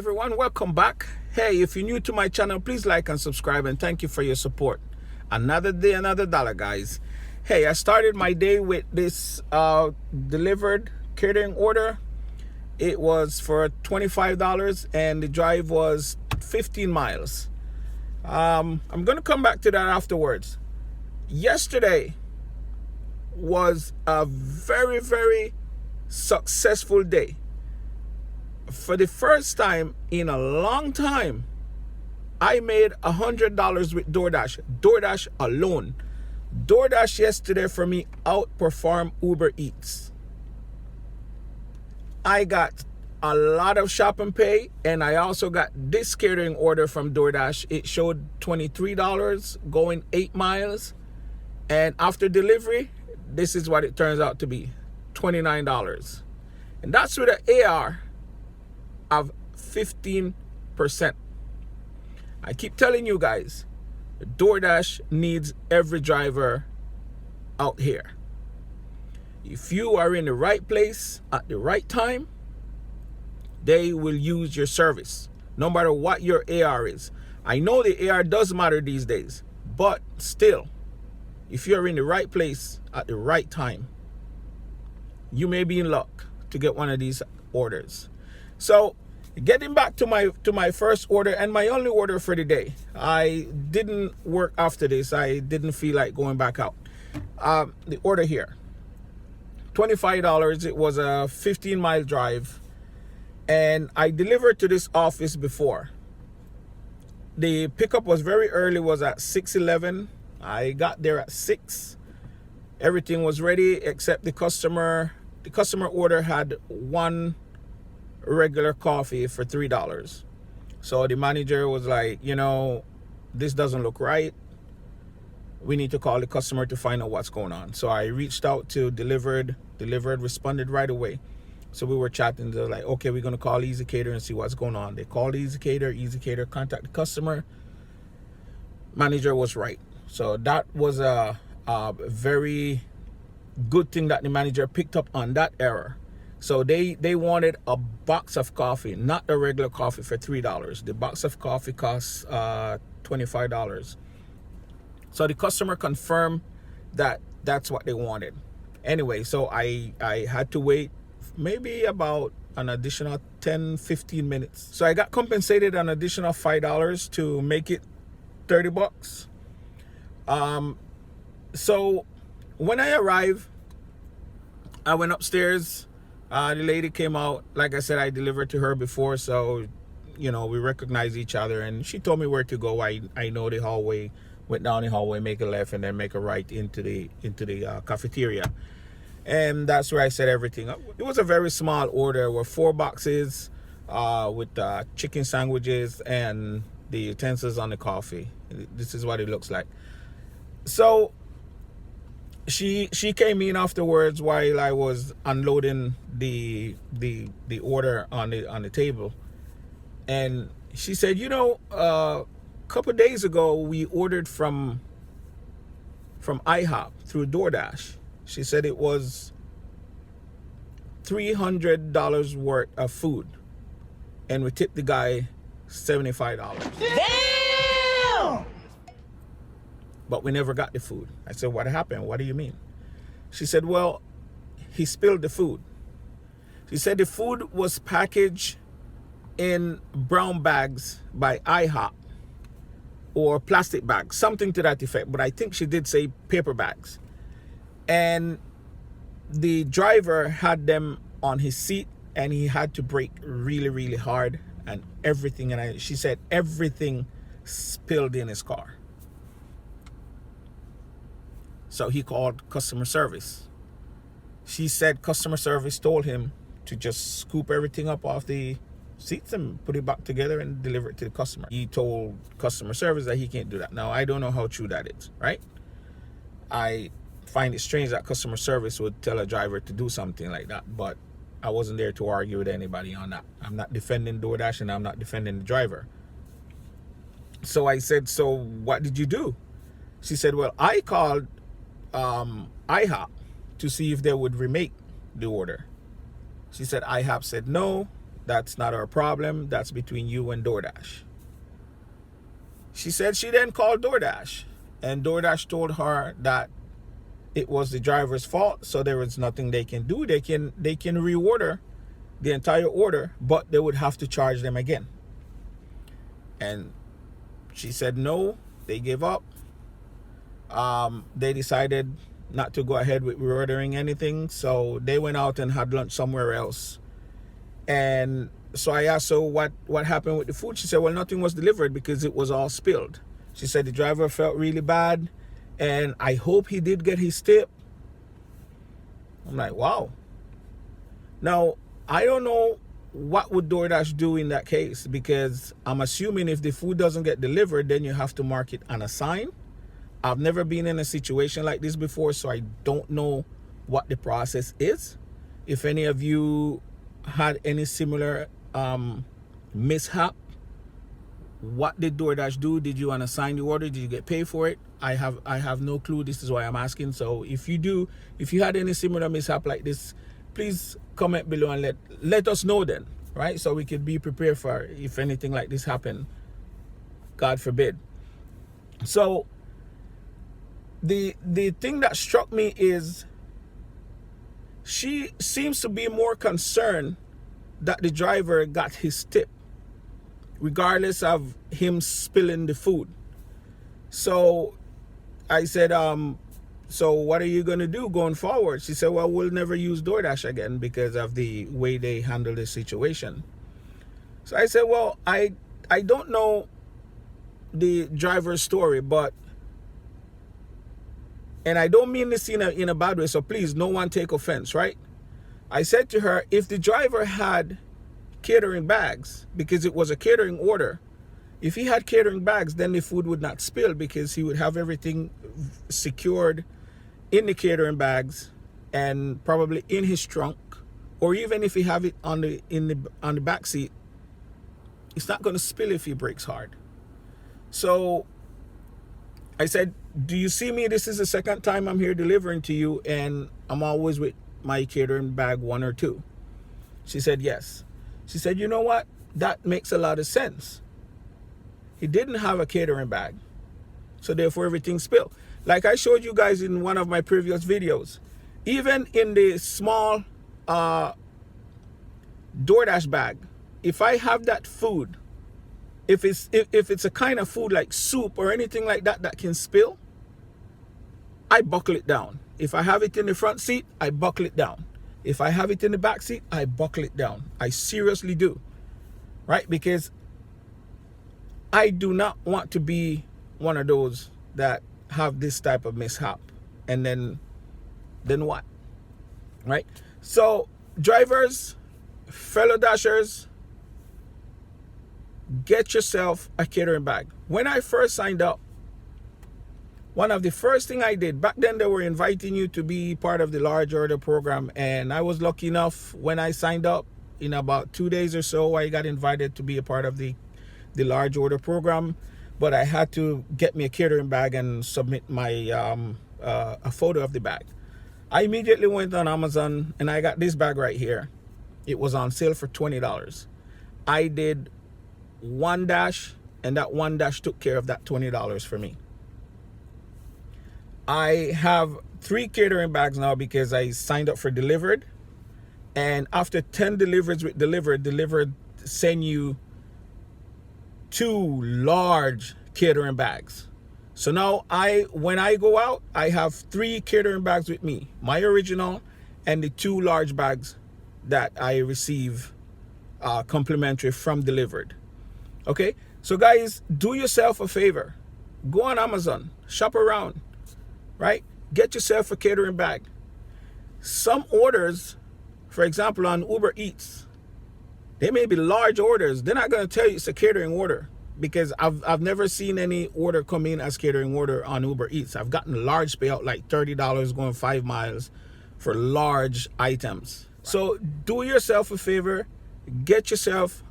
everyone, welcome back. Hey, if you're new to my channel, please like and subscribe, and thank you for your support. Another day, another dollar, guys. Hey, I started my day with this Dlivrd catering order. It was for $25 and the drive was 15 miles. I'm gonna come back to that afterwards. Yesterday was a very successful day. For the first time in a long time, I made $100 with DoorDash. DoorDash alone. DoorDash yesterday for me outperformed Ubereats. I got a lot of shopping pay, and I also got this catering order from DoorDash. It showed $23 going 8 miles, and after delivery, this is what it turns out to be, $29. And that's with an AR of 15%. I keep telling you guys, DoorDash needs every driver out here. If you are in the right place at the right time, they will use your service, no matter what your AR is. I know the AR does matter these days, but still, if you're in the right place at the right time, you may be in luck to get one of these orders. So getting back to my first order and my only order for the day. I didn't work after this. I didn't feel like going back out. The order here, $25. It was a 15-mile drive, and I delivered to this office before. The pickup was very early, was at 6:11. I got there at 6. Everything was ready except the customer order had one regular coffee for $3. So the manager was like, you know, this doesn't look right. We need to call the customer to find out what's going on. So I reached out to Dlivrd. Dlivrd responded right away. So we were chatting. They're like, okay, we're going to call Easy Cater and see what's going on. They called Easy Cater. Easy Cater contacted the customer. Manager was right. So that was a very good thing that the manager picked up on that error. So they wanted a box of coffee, not a regular coffee, for $3. The box of coffee costs $25. So the customer confirmed that that's what they wanted. Anyway, so I had to wait maybe about an additional 10-15 minutes. So I got compensated an additional $5 to make it $30. So when I arrived, I went upstairs. The lady came out. Like I said, I delivered to her before, so you know, we recognize each other, and she told me where to go. I know the hallway. Went down the hallway, make a left, and then make a right into the cafeteria, and that's where I set everything up. It was a very small order with 4 boxes with chicken sandwiches and the utensils on the coffee. This is what it looks like. So she came in afterwards while I was unloading the order on the table, and she said, you know, a couple days ago we ordered from IHOP through DoorDash. She said it was $300 worth of food, and we tipped the guy $75. Damn! But we never got the food. I said, what happened? What do you mean? She said, well, he spilled the food. She said the food was packaged in brown bags by IHOP, or plastic bags, something to that effect. But I think she did say paper bags. And the driver had them on his seat, and he had to brake really hard, and everything. And she said everything spilled in his car. So he called customer service. She said customer service told him to just scoop everything up off the seats and put it back together and deliver it to the customer. He told customer service that he can't do that. Now, I don't know how true that is, right? I find it strange that customer service would tell a driver to do something like that, but I wasn't there to argue with anybody on that. I'm not defending DoorDash, and I'm not defending the driver. So I said, so what did you do? She said, well, I called IHOP to see if they would remake the order. She said IHOP said no, That's not our problem. That's between you and DoorDash. She said she then called DoorDash, and DoorDash told her that it was the driver's fault, so there was nothing they can do. They can reorder the entire order, but they would have to charge them again. And she said no, they gave up. They decided not to go ahead with reordering anything, so they went out and had lunch somewhere else. And so I asked her what happened with the food. She said, well, nothing was delivered because it was all spilled. She said the driver felt really bad, and I hope he did get his tip. I'm like, wow. Now, I don't know what would DoorDash do in that case, because I'm assuming if the food doesn't get delivered, then you have to mark it unassigned. I've never been in a situation like this before, so I don't know what the process is. If any of you had any similar mishap, what did DoorDash do? Did you unassign the order? Did you get paid for it? I have no clue. This is why I'm asking. So if you had any similar mishap like this, please comment below and let us know then, right? So we could be prepared for if anything like this happen, God forbid. So the thing that struck me is she seems to be more concerned that the driver got his tip, regardless of him spilling the food. So I said, so what are you going to do going forward? She said, well, we'll never use DoorDash again because of the way they handle the situation. So I said, well, I don't know the driver's story, but, and I don't mean this in a bad way, so please, no one take offense, right? I said to her, if the driver had catering bags, because it was a catering order, if he had catering bags, then the food would not spill because he would have everything secured in the catering bags and probably in his trunk, or even if he have it on the back seat, it's not going to spill if he brakes hard. So I said, do you see me? This is the second time I'm here delivering to you, and I'm always with my catering bag 1 or 2. She said yes. She said, you know what? That makes a lot of sense. He didn't have a catering bag, so therefore everything spilled. Like I showed you guys in one of my previous videos, even in the small DoorDash bag, if I have that food, if it's a kind of food like soup or anything like that that can spill, I buckle it down. If I have it in the front seat, I buckle it down. If I have it in the back seat, I buckle it down. I seriously do, right? Because I do not want to be one of those that have this type of mishap. And then what, right? So drivers, fellow dashers, get yourself a catering bag. When I first signed up, one of the first thing I did, back then they were inviting you to be part of the large order program, and I was lucky enough when I signed up, in about 2 days or so, I got invited to be a part of the large order program, but I had to get me a catering bag and submit my a photo of the bag. I immediately went on Amazon and I got this bag right here. It was on sale for $20. I did 1 dash, and that 1 dash took care of that $20 for me. I have 3 catering bags now because I signed up for Dlivrd, and after 10 deliveries with Dlivrd send you 2 large catering bags. So now when I go out, I have 3 catering bags with me, my original and the 2 large bags that I receive complimentary from Dlivrd. Okay, so guys, do yourself a favor, go on Amazon, shop around, right? Get yourself a catering bag. Some orders, for example, on ubereats, they may be large orders. They're not going to tell you it's a catering order, because I've never seen any order come in as catering order on ubereats. I've gotten large payout like $30 going 5 miles for large items. So do yourself a favor, get yourself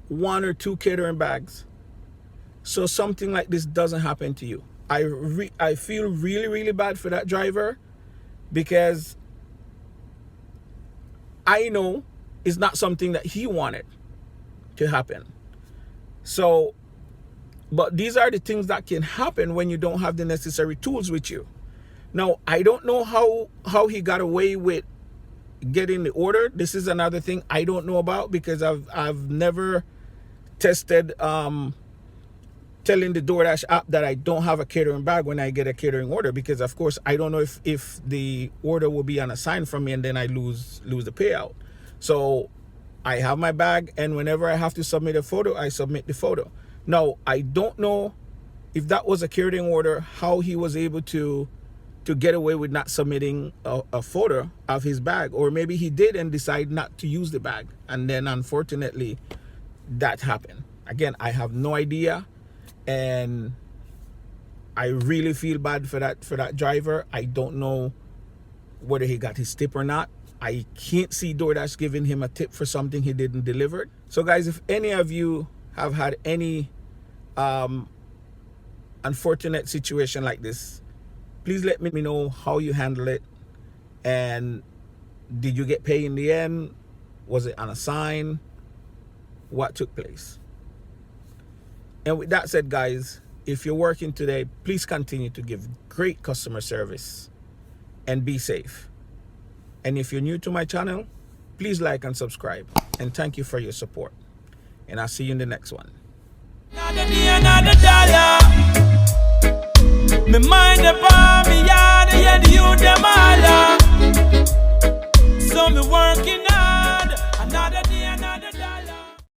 1 or 2 catering bags so something like this doesn't happen to you. I feel really, really bad for that driver, because I know is not something that he wanted to happen. So, but these are the things that can happen when you don't have the necessary tools with you. Now, I don't know how he got away with getting the order. This is another thing I don't know about, because I've never tested telling the DoorDash app that I don't have a catering bag when I get a catering order, because of course I don't know if the order will be unassigned from me and then I lose the payout. So I have my bag, and whenever I have to submit a photo, I submit the photo. Now, I don't know if that was a catering order, how he was able to get away with not submitting a photo of his bag, or maybe he did and decided not to use the bag, and then unfortunately that happened. Again, I have no idea, and I really feel bad for that driver. I don't know whether he got his tip or not. I can't see DoorDash giving him a tip for something he didn't deliver. So guys, if any of you have had any unfortunate situation like this, please let me know how you handle it, and did you get paid in the end? Was it unassigned? What took place? And with that said, guys, if you're working today, please continue to give great customer service and be safe. And if you're new to my channel, please like and subscribe, and thank you for your support, and I'll see you in the next one. Me mind upon me yard, yeah, the youth them all. So me working